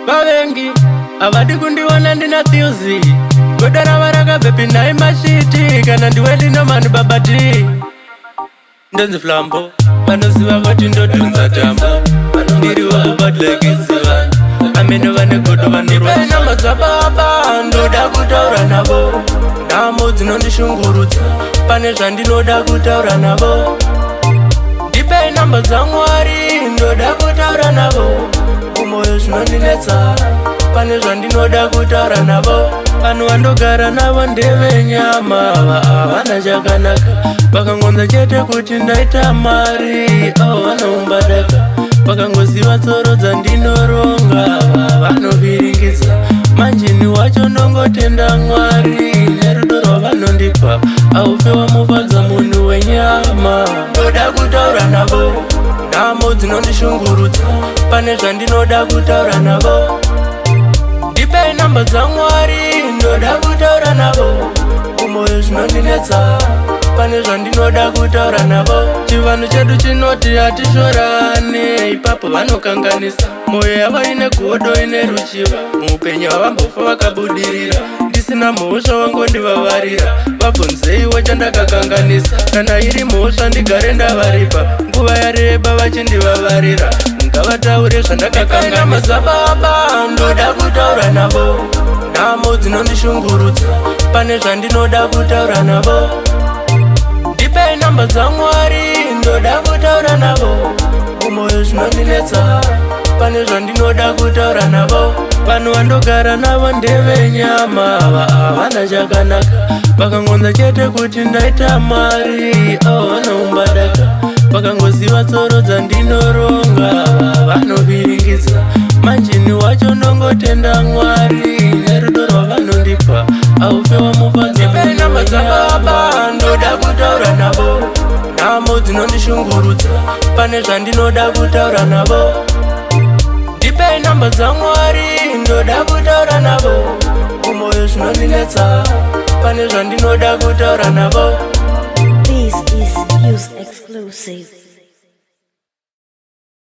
Vavengi avadi kundiwana ndina thiuzi godara varaka bepi nai mashiti kana ndiweli no mani babati ndonzi flambo vanoziva kuti ndodunza tambo ndiri wakubadlekiziva amene vane godo vandipaina madzababa ndoda kutaura navo nhamo dzinondishungurudza pane zvandinoda kutaura navo ndipei namba dzaMwari ndoda kutaura navo umoyo zvinondinetsa pane zvandinoda kutaura navo vanhu vandogara navo ndevenyama havana chakanaka vakangonza chete kuti ndaita mari vanoumbadaka vakangoziva tsoro dzandinoronga vanoviringidza manjini wacho nongotenda Mwari nerudo rwavanondipa aufe wamufadza munhu wenyama ndoda kutaura navo nhamo dzinondishungurudza pane zvandinoda kutaura navo ndipei namba dzaMwari ndoda kutaura navo umoyo zvinondinetsa pane zvandinoda kutaura navo chivanhu chedu chinoti hatishorane ipapo vanokanganisa moyo yavo ine godo ine ruchiva muupenyu havambofa vakabudirira ndisina mhosva wangondivavarira vabvunzeiwo chandakakanganisa kana iri mhosva ndigare ndavaripa nguva yareba vachindivavarira ngavataure zvandakakanganisa mazababa ndoda kutaura navo nhamo dzinondishungurudza pane zvandinoda kutaura navo ndipei namba dzaMwari ndoda kutaura navo umoyo zvinondinetsa pane zvandinoda kutaura navo vanhu vandogara navo ndevenyama havana chakanaka vakangonza chete kuti ndaita mari vanoumbadaka vakangoziva tsoro dzandinoronga vanoviringidza manjini wacho nongotenda Mwari nerudo rwavanondipa aufe wamufadza ndipei namba dzaBaba ndoda kutaura navo nhamo dzinondishungurudza pane zvandinoda kutaura navo ndipei namba dzaMwari ndoda kutaura navo umoyo zvinondinetsa pane zvandinoda kutaura navo. This is Use Exclusive.